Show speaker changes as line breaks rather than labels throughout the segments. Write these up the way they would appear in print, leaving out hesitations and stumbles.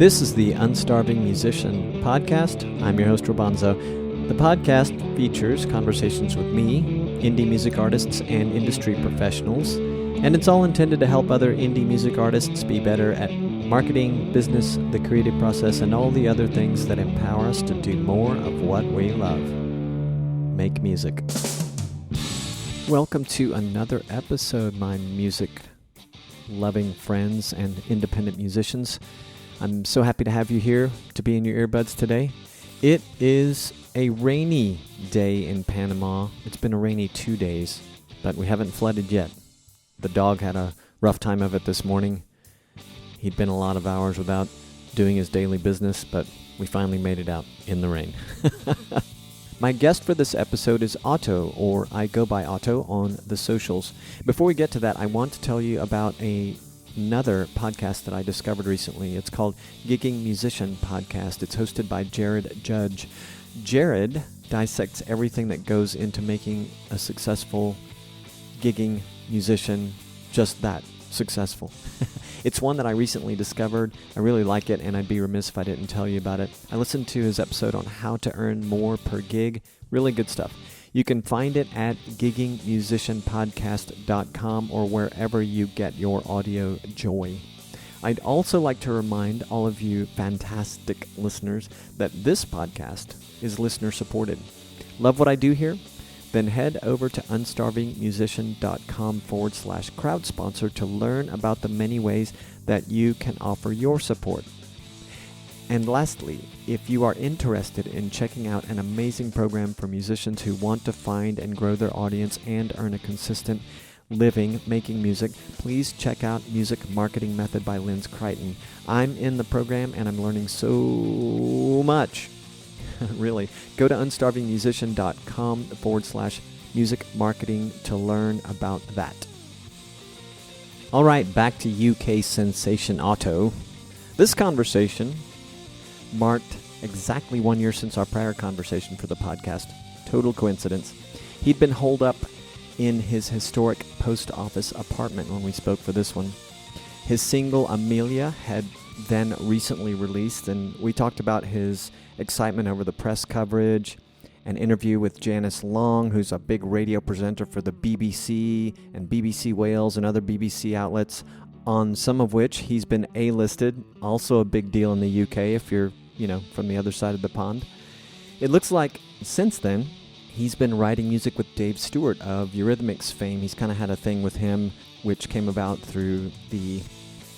This is the Unstarving Musician podcast. I'm your host, Robonzo. The podcast features conversations with me, indie music artists, and industry professionals, and it's all intended to help other indie music artists be better at marketing, business, the creative process, and all the other things that empower us to do more of what we love. Make music. Welcome to another episode, my music-loving friends and independent musicians. I'm so happy to have you here to be in your earbuds today. It is a rainy day in Panama. It's been a rainy 2 days, but we haven't flooded yet. The dog had a rough time of it this morning. He'd been a lot of hours without doing his daily business, but we finally made it out in the rain. My guest for this episode is Otto, or I go by Otto on the socials. Before we get to that, I want to tell you about another podcast that I discovered recently. It's called Geeking Musician Podcast. It's hosted by Jared Judge. Jared dissects everything that goes into making a successful gigging musician just that, successful. It's one that I recently discovered. I really like it, and I'd be remiss if I didn't tell you about it. I listened to his episode on how to earn more per gig. Really good stuff. You can find it at giggingmusicianpodcast.com or wherever you get your audio joy. I'd also like to remind all of you fantastic listeners that this podcast is listener supported. Love what I do here? Then head over to unstarvingmusician.com/crowd sponsor to learn about the many ways that you can offer your support. And lastly, if you are interested in checking out an amazing program for musicians who want to find and grow their audience and earn a consistent living making music, please check out Music Marketing Method by Linz Crichton. I'm in the program and I'm learning so much. Really. Go to unstarvingmusician.com/music marketing to learn about that. All right, back to UK sensation Otto. This conversation marked exactly 1 year since our prior conversation for the podcast. Total coincidence. He'd been holed up in his historic post office apartment when we spoke for this one. His single, Amelia, had then recently released, and we talked about his excitement over the press coverage, an interview with Janice Long, who's a big radio presenter for the BBC and BBC Wales and other BBC outlets, on some of which he's been A-listed, also a big deal in the UK if you're, from the other side of the pond. It looks like since then, he's been writing music with Dave Stewart of Eurythmics fame. He's kind of had a thing with him, which came about through the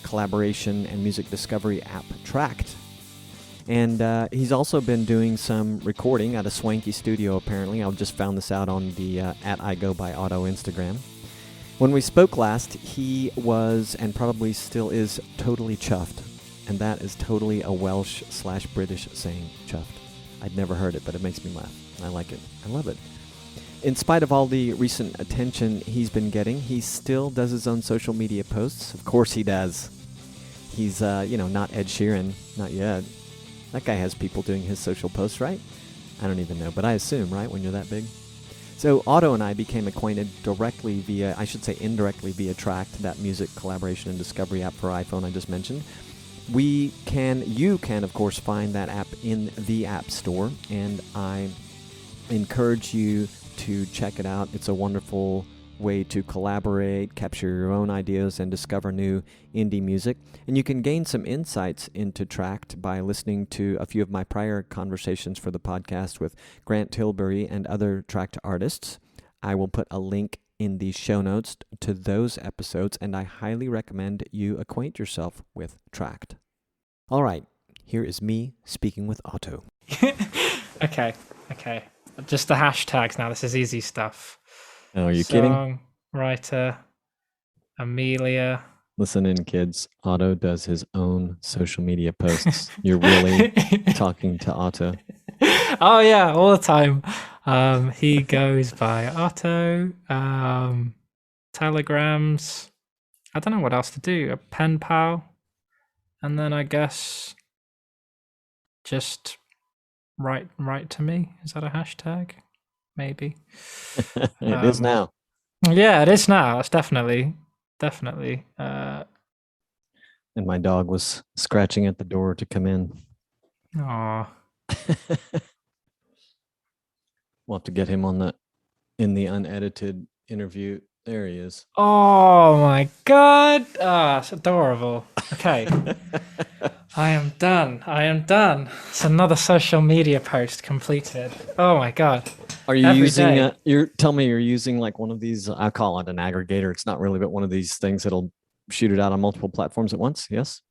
collaboration and music discovery app Tracked. And he's also been doing some recording at a swanky studio, apparently. I just found this out on the at I Go By Otto Instagram. When we spoke last, he was, and probably still is, totally chuffed. And that is totally a Welsh/British saying, chuffed. I'd never heard it, but it makes me laugh. I like it. I love it. In spite of all the recent attention he's been getting, he still does his own social media posts. Of course he does. He's, not Ed Sheeran. Not yet. That guy has people doing his social posts, right? I don't even know, but I assume, right, when you're that big? So Otto and I became acquainted indirectly via Tracked, that music collaboration and discovery app for iPhone I just mentioned. You can, of course, find that app in the App Store, and I encourage you to check it out. It's a wonderful way to collaborate, capture your own ideas, and discover new indie music. And you can gain some insights into Tracked by listening to a few of my prior conversations for the podcast with Grant Tilbury and other Tracked artists. I will put a link in the show notes to those episodes, and I highly recommend you acquaint yourself with Tracked. All right, here is me speaking with Otto.
Okay. Just the hashtags now. This is easy stuff.
Oh, are you kidding?
Songwriter, Amelia.
Listen in, kids. Otto does his own social media posts. You're really talking to Otto.
Oh, yeah, all the time. He goes by Otto, telegrams. I don't know what else to do. A pen pal. And then I guess just write to me. Is that a hashtag? Maybe.
It is now.
Yeah, it is now. It's definitely.
and my dog was scratching at the door to come in.
Oh,
We'll have to get him on the in the unedited interview. There he is.
oh my God! Ah, it's adorable. Okay, I am done. I am done. It's another social media post completed. Oh my God!
Are you
Every
using
day.
tell me you're using like one of these, I call it an aggregator. It's not really, but one of these things that'll shoot it out on multiple platforms at once. Yes.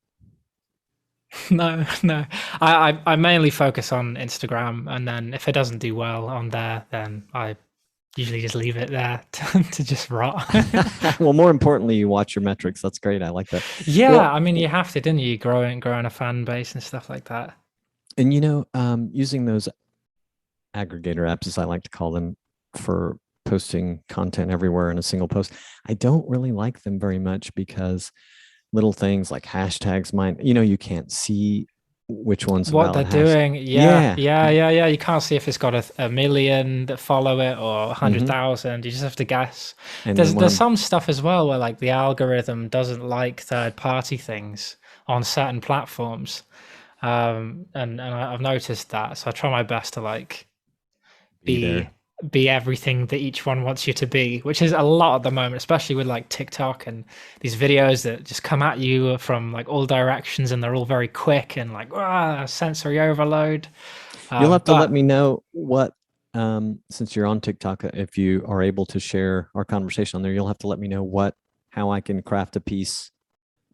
No, no. I mainly focus on Instagram, and then if it doesn't do well on there, then I usually just leave it there to just rot.
Well, more importantly, you watch your metrics. That's great. I like that.
Yeah,
Well,
I mean, you have to, didn't you? Growing a fan base and stuff like that.
and using those aggregator apps, as I like to call them, for posting content everywhere in a single post, I don't really like them very much because little things like hashtags might, you can't see which one's a
What they're
valid hash.
doing, yeah,
Yeah.
yeah, yeah, yeah. You can't see if it's got a million that follow it or a hundred
Hmm.
thousand. You just have to guess.
And then
There's some stuff as well where like the algorithm doesn't like third party things on certain platforms. I've noticed that, so I try my best to like
be
be
there.
be everything that each one wants you to be, which is a lot at the moment, especially with like TikTok and these videos that just come at you from like all directions and they're all very quick and like sensory overload.
You'll have to let
But
me know what, since you're on TikTok, if you are able to share our conversation on there, you'll have to let me know how I can craft a piece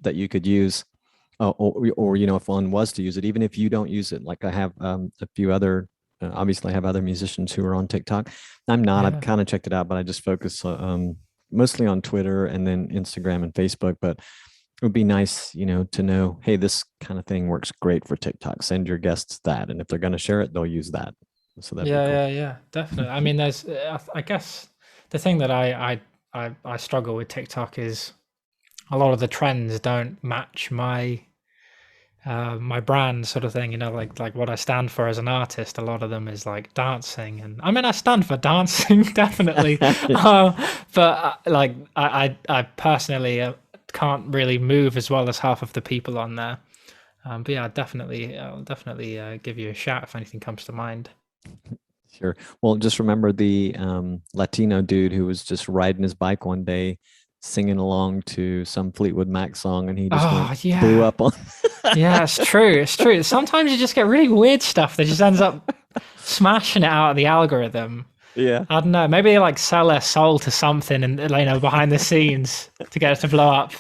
that you could use, or if one was to use it, even if you don't use it. Like I have a few other, obviously I have other musicians who are on TikTok. I'm not. I've
yeah,
kind of checked it out, but I just focus mostly on Twitter and then Instagram and Facebook. But it would be nice, to know, hey, this kind of thing works great for TikTok. Send your guests that, and if they're going to share it, they'll use that. So that'd be
yeah,
cool.
yeah, yeah, definitely. I mean, there's I guess the thing that I struggle with TikTok is a lot of the trends don't match my brand sort of thing, like what I stand for as an artist. A lot of them is like dancing, and I mean I stand for dancing definitely, but like I personally can't really move as well as half of the people on there. But yeah, I'll definitely give you a shout if anything comes to mind.
Sure. Well, just remember the Latino dude who was just riding his bike one day, singing along to some Fleetwood Mac song, and he just
Oh
blew
yeah,
up on.
yeah, it's true. It's true. Sometimes you just get really weird stuff that just ends up smashing it out of the algorithm.
Yeah.
I don't know. Maybe they like sell their soul to something and behind the scenes to get it to blow up.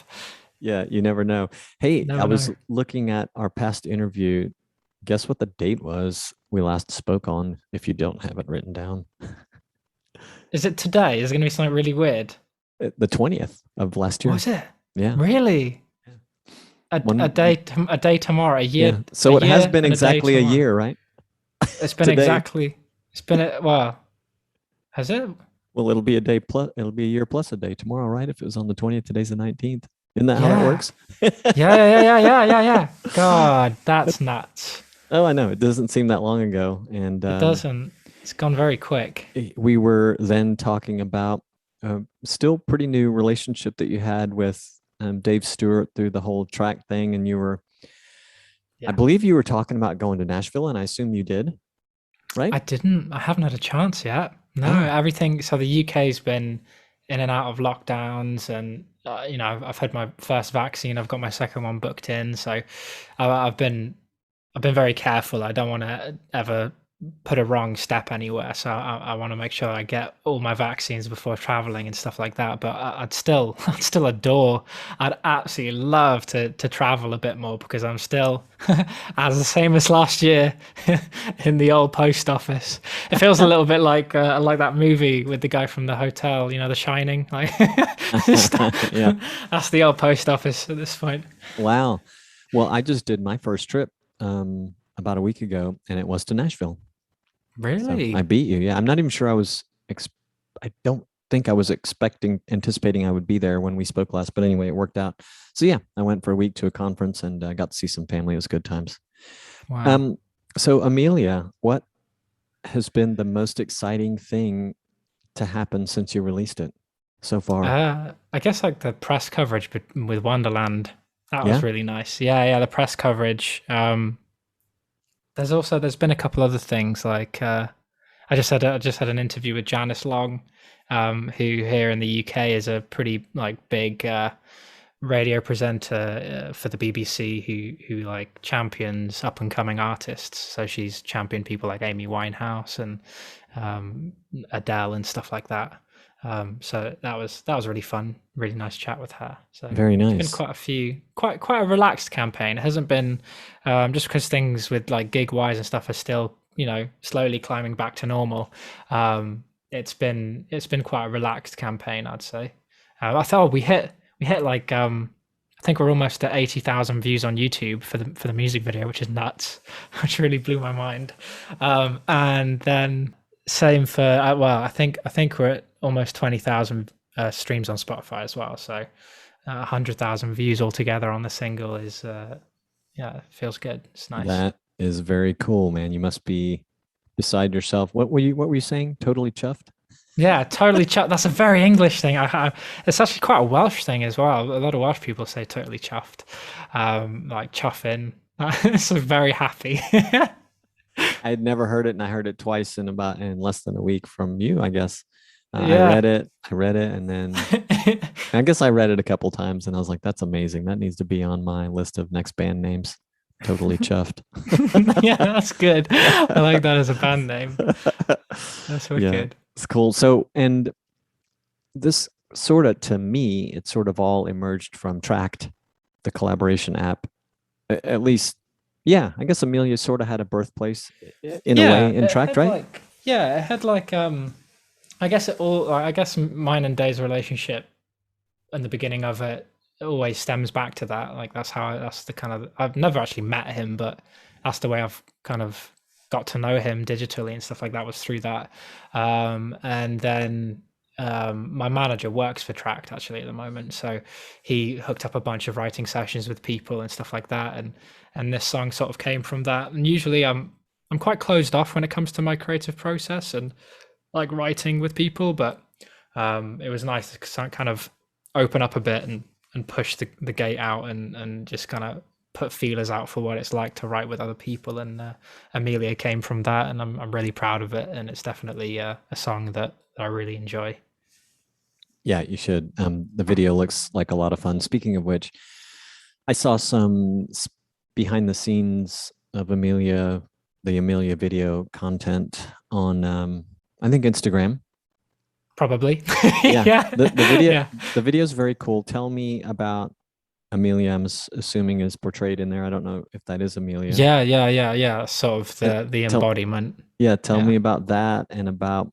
Yeah, you never know. Hey, I
Never
was
know.
looking at our past interview. Guess what the date was we last spoke on, if you don't have it written down?
Is it today? Is it going to be something really weird?
The 20th of last year.
Was it
Yeah.
really a
One,
day tomorrow?
yeah.
A
So it has
year
been
and a day
exactly a
tomorrow.
year, right?
It's been
Today.
exactly. It's been well. Has it?
Well, it'll be a day plus, it'll be a year plus a day tomorrow, right? If it was on the 20th, today's the 19th. Isn't that how that
Yeah.
works?
Yeah. Yeah. Yeah. Yeah. Yeah. Yeah. God, that's nuts.
Oh, I know. It doesn't seem that long ago. And
It doesn't. It's gone very quick.
we were then talking about still pretty new relationship that you had with Dave Stewart through the whole track thing. And I
Yeah.
believe you were talking about going to Nashville, and I assume you did, right?
I didn't. I haven't had a chance yet. No,
Oh,
everything. So the UK's been in and out of lockdowns, and I've had my first vaccine. I've got my second one booked in. So I've been very careful. I don't want to ever put a wrong step anywhere. So I want to make sure I get all my vaccines before traveling and stuff like that. But I'd still, I'd still adore. I'd absolutely love to travel a bit more because I'm still, as the same as last year, in the old post office. It feels a little bit like that movie with the guy from the hotel. The Shining. Like,
yeah.
that's the old post office at this point.
Wow. Well, I just did my first trip about a week ago, and it was to Nashville. So I
Really?
beat you. Yeah, I'm not even sure I don't think I was anticipating I would be there when we spoke last. But anyway, it worked out. So yeah, I went for a week to a conference and got to see some family. It was good times.
Wow.
Um, so Amelia, what has been the most exciting thing to happen since you released it so far?
I guess like the press coverage with Wonderland That
Yeah.
was really nice. Yeah, the press coverage. There's been a couple other things like I just had an interview with Janice Long, who here in the UK is a pretty like big radio presenter for the BBC who like champions up and coming artists. So she's championed people like Amy Winehouse and Adele and stuff like that. So that was really fun, really nice chat with her. So
Very
it's been
nice.
quite a few, quite a relaxed campaign. It hasn't been just because things with like gig wise and stuff are still slowly climbing back to normal. It's been quite a relaxed campaign, I'd say. I thought we hit like I think we're almost at 80,000 views on YouTube for the music video, which is nuts, which really blew my mind. And then same for well, I think we're at almost 20,000 streams on Spotify as well. So 100,000 views altogether on the single is yeah, it feels good. It's nice.
That is very cool, man. You must be beside yourself. What were you saying? Totally chuffed?
Yeah, totally. That's a very English thing. It's actually quite a Welsh thing as well. A lot of Welsh people say totally chuffed, like chuffing. So very happy.
I had never heard it, and I heard it twice in less than a week from you, I guess.
Yeah.
I read it, and then I guess I read it a couple times, and I was like, "That's amazing. That needs to be on my list of next band names." Totally chuffed.
Yeah, that's good. I like that as a band name. That's wicked.
Yeah, it's cool. So, and this sort of, to me, it sort of all emerged from Tract, the collaboration app. At least, yeah, I guess Amelia sort of had a birthplace in a way in Tract, right?
It had like I guess mine and Dave's relationship and the beginning of it always stems back to that. Like that's the kind of, I've never actually met him, but that's the way I've kind of got to know him digitally and stuff like that, was through that. And then my manager works for Tract actually at the moment, so he hooked up a bunch of writing sessions with people and stuff like that, and this song sort of came from that. And usually I'm quite closed off when it comes to my creative process and like writing with people, but it was nice to kind of open up a bit and push the gate out and just kind of put feelers out for what it's like to write with other people. And Amelia came from that, and I'm really proud of it, and it's definitely a song that I really enjoy.
Yeah, you should. The video looks like a lot of fun. Speaking of which, I saw some behind the scenes of the Amelia video content on I think Instagram.
Probably.
Yeah. The video,
Yeah.
the video is very cool. Tell me about Amelia. I'm assuming is portrayed in there. I don't know if that is Amelia.
Yeah. Sort of the embodiment.
Tell me about that, and about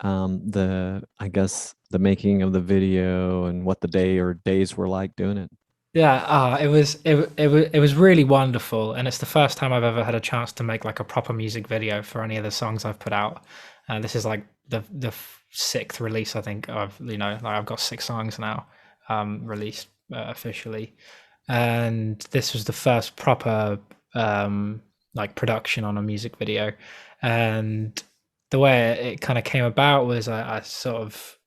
I guess the making of the video, and what the day or days were like doing it.
Yeah, it was really wonderful, and it's the first time I've ever had a chance to make like a proper music video for any of the songs I've put out. This is like the sixth release, I think. I've got 6 songs now released officially, and this was the first proper like production on a music video. And the way it kind of came about was I sort of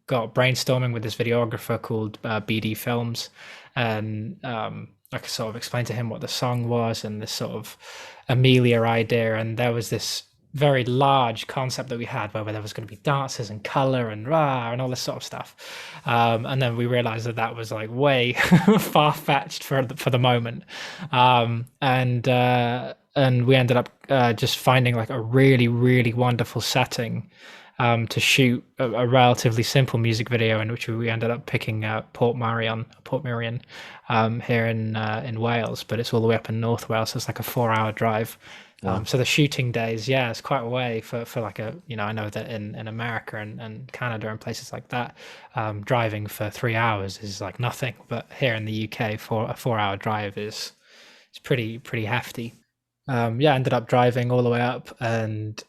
got brainstorming with this videographer called BD Films, and I could sort of explain to him what the song was and this sort of Amelia idea. And there was this very large concept that we had where there was going to be dances and color and all this sort of stuff. And then we realized that was like way far-fetched for the moment. And we ended up just finding like a really, really wonderful setting to shoot a relatively simple music video, in which we ended up picking Portmeirion here in Wales, but it's all the way up in North Wales, so it's like a 4-hour drive.
Wow.
So the shooting days, it's quite a way for like a, I know that in America and Canada and places like that, driving for 3 hours is like nothing, but here in the UK for a 4-hour drive it's pretty hefty. Ended up driving all the way up and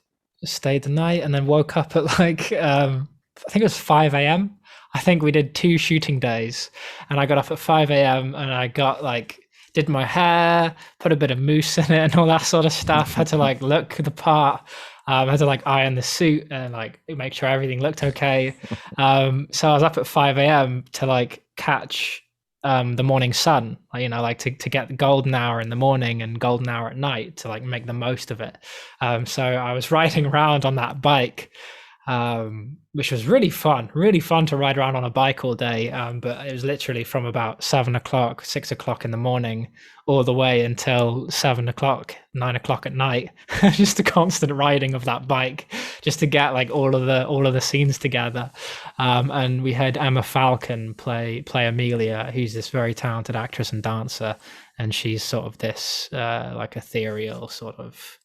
stayed the night, and then woke up at like I think it was 5 a.m. I think we did 2 shooting days, and I got up at 5 a.m. and I got like did my hair, put a bit of mousse in it and all that sort of stuff. Had to like look the part, had to like iron the suit and like make sure everything looked okay. So I was up at 5 a.m. to like catch the morning sun, like to get the golden hour in the morning and golden hour at night to like make the most of it. So I was riding around on that bike, which was really fun to ride around on a bike all day. But it was literally from about 7 o'clock, 6 o'clock in the morning, all the way until 7 o'clock, 9 o'clock at night. Just a constant riding of that bike, just to get like all of the scenes together. And we had Emma Falcon play Amelia, who's this very talented actress and dancer, and she's sort of this like ethereal sort of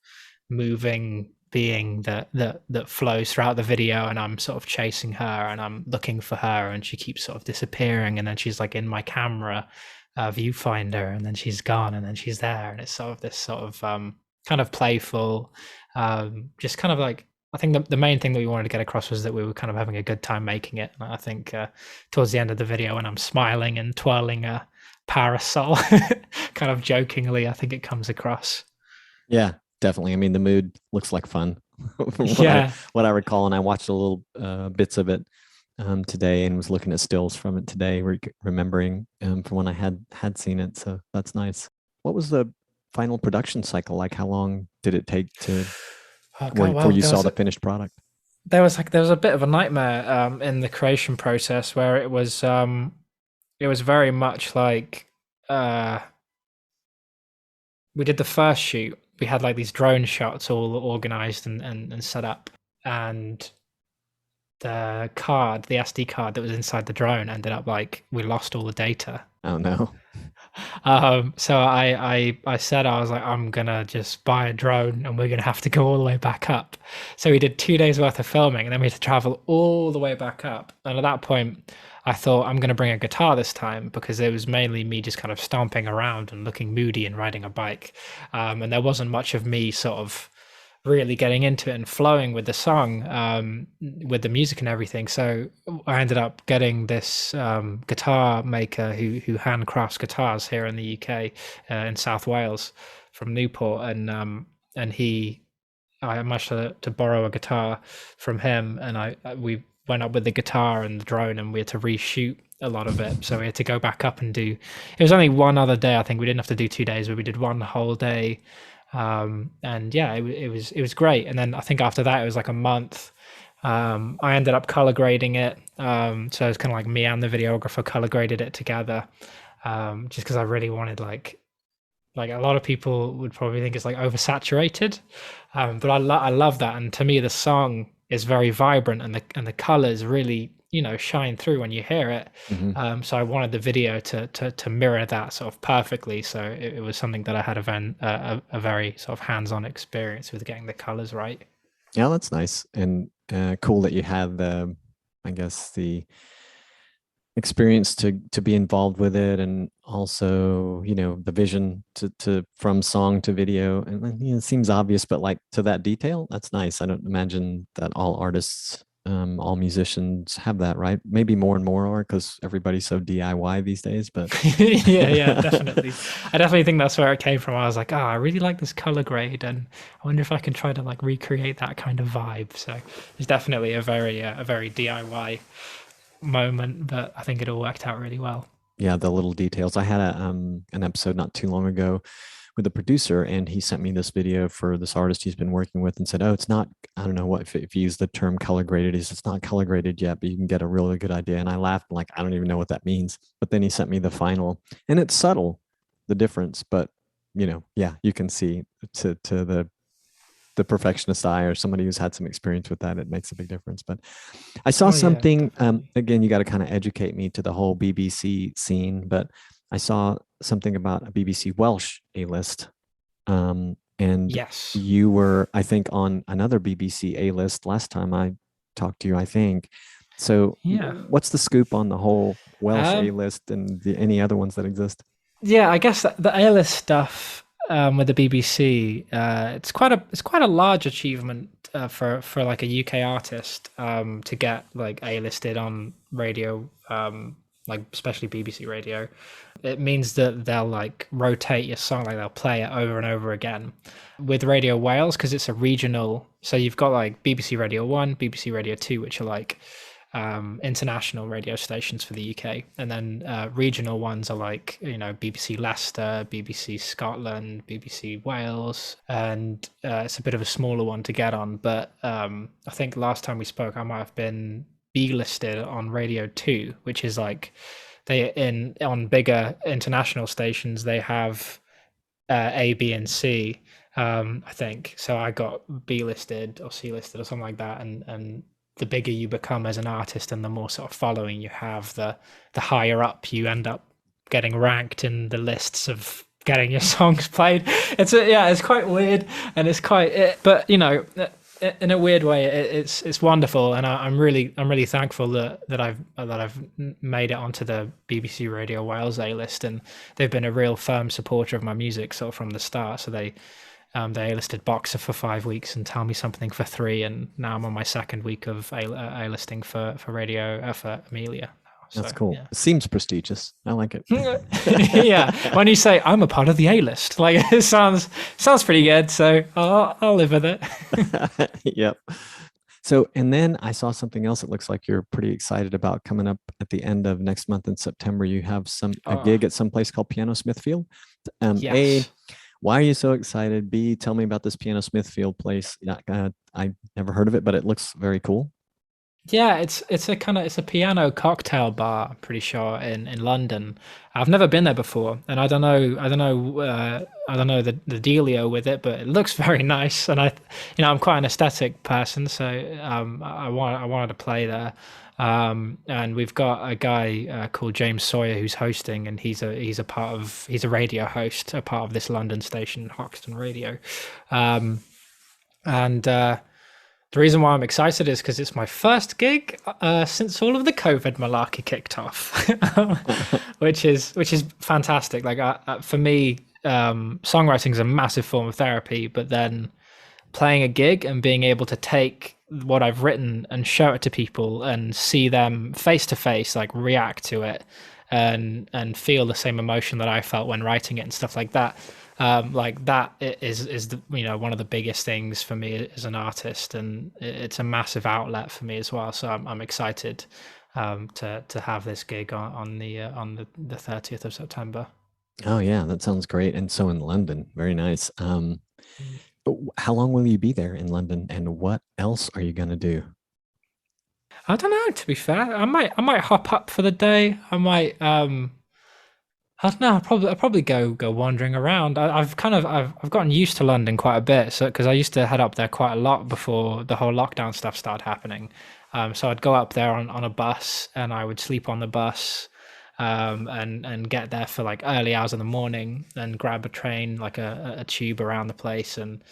moving being that flows throughout the video, and I'm sort of chasing her and I'm looking for her, and she keeps sort of disappearing, and then she's like in my camera viewfinder, and then she's gone, and then she's there, and it's sort of this sort of kind of playful, just kind of like, I think the main thing that we wanted to get across was that we were kind of having a good time making it. And I think towards the end of the video, when I'm smiling and twirling a parasol kind of jokingly, I think it comes across.
Yeah, definitely. I mean, the mood looks like fun from what I recall. And I watched a little bits of it today and was looking at stills from it today, remembering from when I had seen it. So that's nice. What was the final production cycle like? How long did it take to before you saw the finished product?
There was a bit of a nightmare in the creation process, where it was very much like we did the first shoot. We had like these drone shots all organized and set up, and the SD card that was inside the drone ended up like we lost all the data.
Oh no.
So I said, I was like, I'm gonna just buy a drone and we're gonna have to go all the way back up. So we did 2 days worth of filming, and then we had to travel all the way back up. And at that point, I thought, I'm gonna bring a guitar this time, because it was mainly me just kind of stomping around and looking moody and riding a bike. And there wasn't much of me sort of really getting into it and flowing with the song, with the music and everything. So I ended up getting this guitar maker who handcrafts guitars here in the UK, in South Wales, from Newport, and I managed to borrow a guitar from him, and we went up with the guitar and the drone, and we had to reshoot a lot of it. So we had to go back up and it was only one other day. I think we didn't have to do 2 days, but we did one whole day. And yeah, it was great. And then I think after that, it was like a month. I ended up color grading it. So it was kind of like me and the videographer color graded it together. Just because I really wanted like a lot of people would probably think it's like oversaturated. But I love that. And to me, the song is very vibrant, and the colors really, shine through when you hear it.
Mm-hmm.
So I wanted the video to mirror that sort of perfectly. So it was something that I had a very sort of hands-on experience with getting the colors right.
Yeah, that's nice, and cool that you had the experience to be involved with it, and also the vision to from song to video. And it seems obvious, but like to that detail, that's nice. I don't imagine that all artists, all musicians have that, right? Maybe more and more are, because everybody's so DIY these days. But
yeah, definitely. I definitely think that's where it came from. I was like, I really like this color grade, and I wonder if I can try to like recreate that kind of vibe. So it's definitely a very DIY moment, but I think it all worked out really well.
Yeah, the little details. I had an episode not too long ago with a producer, and he sent me this video for this artist he's been working with, and said, it's not, I don't know what, if you use the term color graded, it's not color graded yet, but you can get a really good idea. And I laughed, like, I don't even know what that means. But then he sent me the final, and it's subtle, the difference, but yeah, you can see to the perfectionist eye, or somebody who's had some experience with that, it makes a big difference. But I saw something, again, you got to kind of educate me to the whole BBC scene, but I saw something about a BBC Welsh A-list. And
yes,
you were, I think, on another BBC A-list last time I talked to you, I think. So
yeah,
what's the scoop on the whole Welsh A-list and any other ones that exist?
Yeah, I guess the A-list stuff with the BBC, it's quite a large achievement for like a UK artist to get like A-listed on radio, like especially BBC radio. It means that they'll like rotate your song, like they'll play it over and over again. With Radio Wales, because it's a regional, so you've got like BBC Radio 1, BBC Radio 2, which are like international radio stations for the UK, and then regional ones are like BBC Leicester, BBC Scotland, BBC Wales, and it's a bit of a smaller one to get on. But I think last time we spoke, I might have been B-listed on Radio 2, which is like on bigger international stations they have A, B, and C. I think so. I got B listed or C listed or something like that, and the bigger you become as an artist and the more sort of following you have, the higher up you end up getting ranked in the lists of getting your songs played. It's quite weird, and it's quite, but in a weird way, it's wonderful, and I'm really thankful that I've made it onto the BBC Radio Wales A list, and they've been a real firm supporter of my music sort of from the start. So they A-listed Boxer for 5 weeks and Tell Me Something for 3, and now I'm on my second week of A-listing for radio for Amelia.
That's cool. Yeah. It seems prestigious. I like it.
Yeah, when you say I'm a part of the A-list, like it sounds pretty good. So I'll live with it.
Yep. So, and then I saw something else. It looks like you're pretty excited about coming up at the end of next month in September. You have a gig at some place called Piano Smithfield.
Yes.
A, why are you so excited? B, tell me about this Piano Smithfield place. I never heard of it, but it looks very cool.
Yeah, it's a piano cocktail bar, I'm pretty sure, in London. I've never been there before, and I don't know the dealio with it, but it looks very nice. And I'm quite an aesthetic person, so I wanted to play there. And we've got a guy called James Sawyer who's hosting, and he's a radio host, a part of this London station, Hoxton Radio, and the reason why I'm excited is because it's my first gig since all of the COVID malarkey kicked off, which is fantastic. Like for me, songwriting is a massive form of therapy, but then playing a gig and being able to take what I've written and show it to people and see them face to face, like react to it and feel the same emotion that I felt when writing it and stuff like that. Like that is the, one of the biggest things for me as an artist, and it's a massive outlet for me as well. So I'm excited to have this gig on the 30th of September.
Oh yeah, that sounds great. And so in London, very nice. But how long will you be there in London, and what else are you gonna do?
I don't know. To be fair, I might hop up for the day. I might. I don't know. I'll probably go wandering around. I've gotten used to London quite a bit, so because I used to head up there quite a lot before the whole lockdown stuff started happening. So I'd go up there on a bus, and I would sleep on the bus, and get there for like early hours in the morning, and grab a train, like a tube around the place, and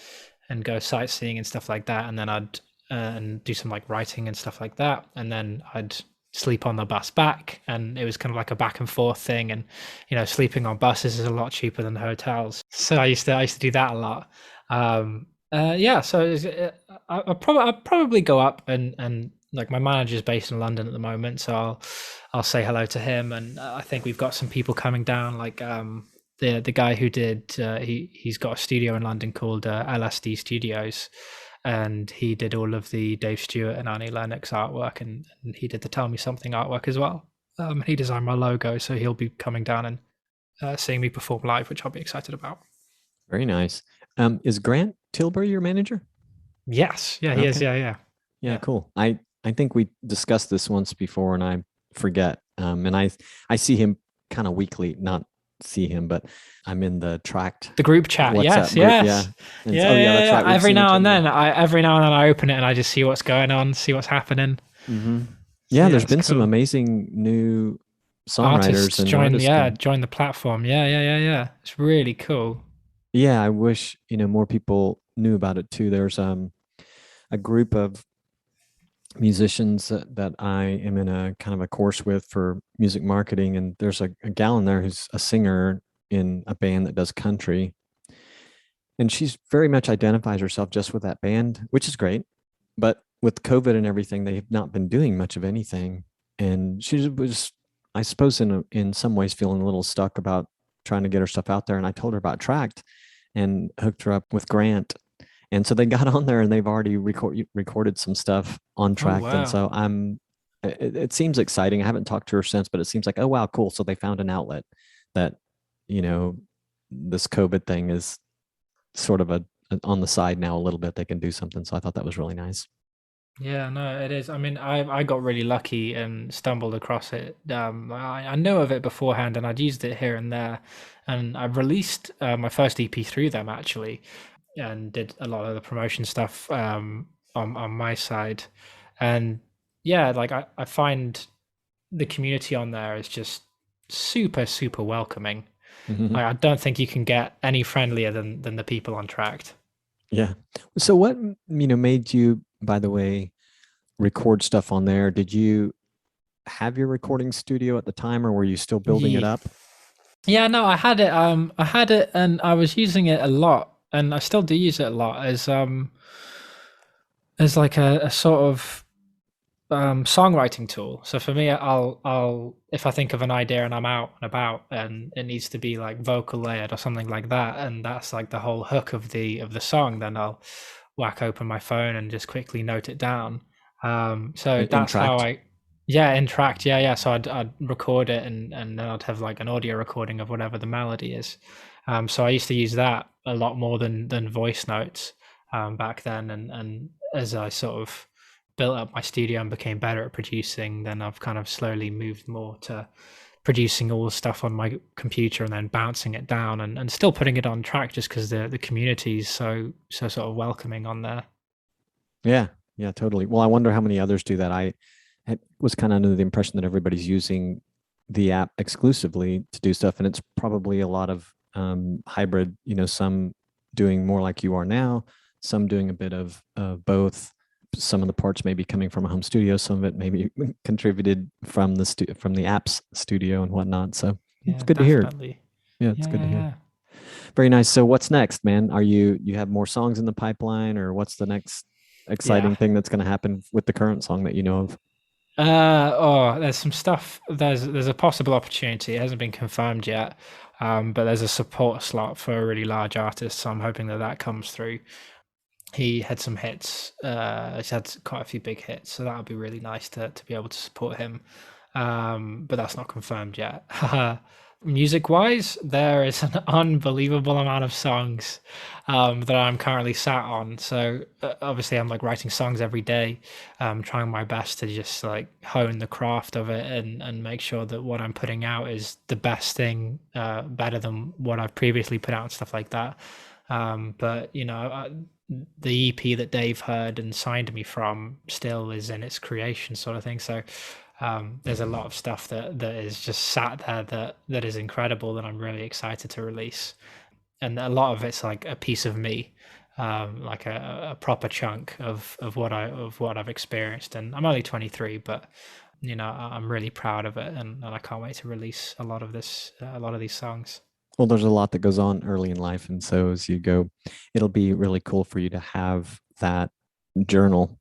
go sightseeing and stuff like that. And then I'd and do some like writing and stuff like that, and then I'd sleep on the bus back, and it was kind of like a back and forth thing. And sleeping on buses is a lot cheaper than hotels, so I used to do that a lot. So I'll probably go up, and like my manager's based in London at the moment, so I'll say hello to him. And I think we've got some people coming down, like the guy who did he's got a studio in London called LSD Studios, and he did all of the Dave Stewart and Annie Lennox artwork, and he did the Tell Me Something artwork as well. He designed my logo, so he'll be coming down and seeing me perform live, which I'll be excited about.
Very nice. Is Grant Tilbury your manager?
Yes. Yeah, he is. Yeah.
Cool. I think we discussed this once before, and I forget. And I see him kind of weekly, not see him, but I'm in the
group chat.
WhatsApp
Yes.
Group,
yeah. Every now and then I open it and I just see what's going on, see what's happening.
Mm-hmm. Yeah, there's been some amazing new songwriters and
join the platform. Yeah. It's really cool.
Yeah, I wish more people knew about it too. There's a group of musicians that I am in a kind of a course with for music marketing, and there's a gal in there who's a singer in a band that does country, and she's very much identifies herself just with that band, which is great. But with COVID and everything, they've not been doing much of anything, and she was, I suppose, in some ways feeling a little stuck about trying to get her stuff out there. And I told her about Tract and hooked her up with Grant. And so they got on there, and they've already recorded some stuff on Tract.
Oh, wow.
And so I'm it seems exciting. I haven't talked to her since, but it seems like, oh wow, cool. So they found an outlet that, you know, this COVID thing is sort of on the side now a little bit. They can do something. So I thought that was really nice.
Yeah, no, it is. I mean, I got really lucky and stumbled across it. I know of it beforehand, and I'd used it here and there, and I released my first EP through them actually, and did a lot of the promotion stuff on my side, and yeah, like I find the community on there is just super welcoming.
Mm-hmm.
I don't think you can get any friendlier than the people on Tract.
Yeah. So what, made you, by the way, record stuff on there? Did you have your recording studio at the time, or were you still building it
Yeah.
up?
Yeah, no, I had it. I had it, and I was using it a lot, and I still do use it a lot as like a sort of songwriting tool. So for me, I'll if I think of an idea and I'm out and about and it needs to be like vocal layered or something like that, and that's like the whole hook of the song, then I'll whack open my phone and just quickly note it down. So
In
that's how
Tract?
I yeah, in Tract, yeah. So I'd record it and then I'd have like an audio recording of whatever the melody is. So I used to use that a lot more than voice notes back then, and as I sort of built up my studio and became better at producing, then I've kind of slowly moved more to producing all the stuff on my computer and then bouncing it down and still putting it on track just because the community is so sort of welcoming on there.
Yeah. Yeah, totally. Well, I wonder how many others do that. Was kind of under the impression that everybody's using the app exclusively to do stuff, and it's probably a lot of hybrid. Some doing more like you are now, some doing a bit of both. Some of the parts may be coming from a home studio, some of it may be contributed from the apps studio and whatnot. So it's
Yeah,
good to hear.
definitely.
Yeah, it's
Yeah,
good to
yeah,
hear.
yeah.
Very nice. So what's next, man? You have more songs in the pipeline, or what's the next
Yeah.
exciting thing that's going to happen with the current song that you know of?
There's some stuff. There's a possible opportunity. It hasn't been confirmed yet, but there's a support slot for a really large artist. So I'm hoping that comes through. He had some hits. He's had quite a few big hits, so that would be really nice to be able to support him. But that's not confirmed yet. Music wise, there is an unbelievable amount of songs that I'm currently sat on. So obviously, I'm like writing songs every day, trying my best to just like hone the craft of it and make sure that what I'm putting out is the best thing, better than what I've previously put out and stuff like that. But the EP that Dave heard and signed me from still is in its creation sort of thing. So there's a lot of stuff that is just sat there that is incredible that I'm really excited to release. And a lot of it's like a piece of me, like a proper chunk of what I've experienced. And I'm only 23, but I'm really proud of it, and I can't wait to release a lot of these songs.
Well, there's a lot that goes on early in life, and so as you go, it'll be really cool for you to have that journal,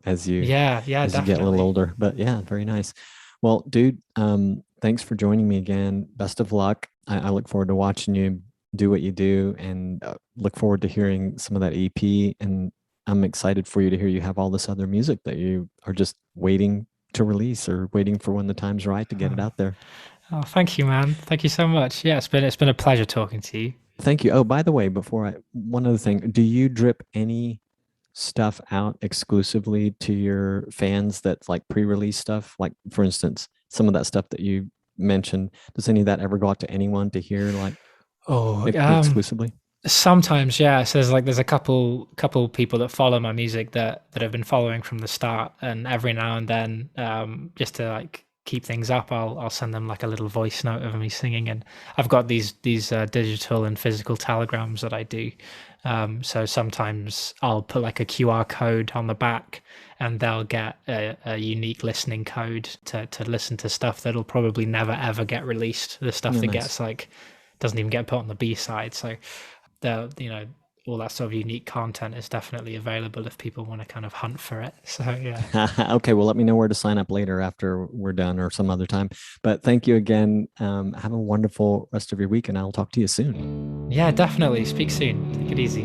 as you
Yeah,
get a little
definitely.
older. But yeah, very nice. Well, dude, thanks for joining me again. Best of luck. I look forward to watching you do what you do, and look forward to hearing some of that EP. And I'm excited for you to hear you have all this other music that you are just waiting to release, or waiting for when the time's right to get it
Oh,
out there.
oh, thank you, man. Thank you so much. Yeah, it's been a pleasure talking to you.
Thank you. Oh, by the way, one other thing, do you drip any stuff out exclusively to your fans that's like pre-release stuff? Like, for instance, some of that stuff that you mentioned, does any of that ever go out to anyone to hear, like
Oh,
exclusively?
sometimes, yeah. So there's a couple people that follow my music that have been following from the start, and every now and then, just to like keep things up, I'll send them like a little voice note of me singing, and I've got these digital and physical telegrams that I do. So sometimes I'll put like a QR code on the back, and they'll get a unique listening code to listen to stuff that'll probably never ever get released. The stuff
No,
that
nice.
gets like doesn't even get put on the B side. So the all that sort of unique content is definitely available if people want to kind of hunt for it. So yeah.
Okay, well, let me know where to sign up later after we're done, or some other time. But thank you again. Have a wonderful rest of your week, and I'll talk to you soon.
Yeah, definitely. Speak soon. Take it easy.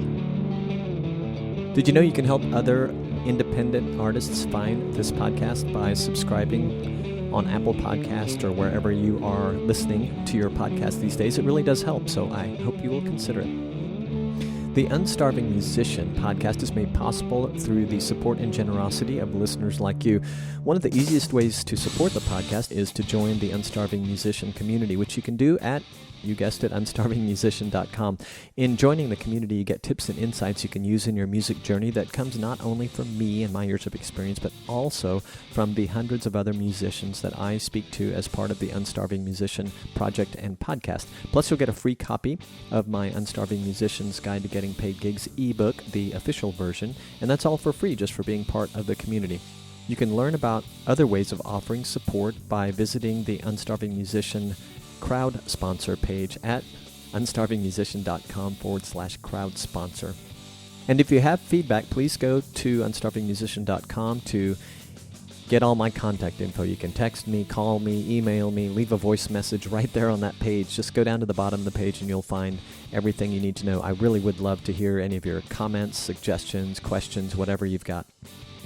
Did you know you can help other independent artists find this podcast by subscribing on Apple Podcasts or wherever you are listening to your podcast these days. It really does help, so I hope you will consider it. The Unstarving Musician podcast is made possible through the support and generosity of listeners like you. One of the easiest ways to support the podcast is to join the Unstarving Musician community, which you can do at, you guessed it, unstarvingmusician.com. In joining the community, you get tips and insights you can use in your music journey that comes not only from me and my years of experience, but also from the hundreds of other musicians that I speak to as part of the Unstarving Musician project and podcast. Plus, you'll get a free copy of my Unstarving Musician's Guide to Getting Paid Gigs ebook, the official version, and that's all for free just for being part of the community. You can learn about other ways of offering support by visiting the Unstarving Musician crowd sponsor page at unstarvingmusician.com/crowd sponsor. And if you have feedback, please go to unstarvingmusician.com to get all my contact info. You can text me, call me, email me, leave a voice message right there on that page. Just go down to the bottom of the page and you'll find everything you need to know. I really would love to hear any of your comments, suggestions, questions, whatever you've got.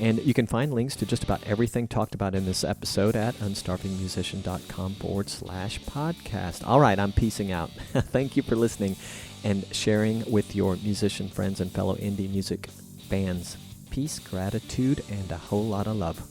And you can find links to just about everything talked about in this episode at unstarvingmusician.com/podcast. All right, I'm peacing out. Thank you for listening and sharing with your musician friends and fellow indie music fans. Peace, gratitude, and a whole lot of love.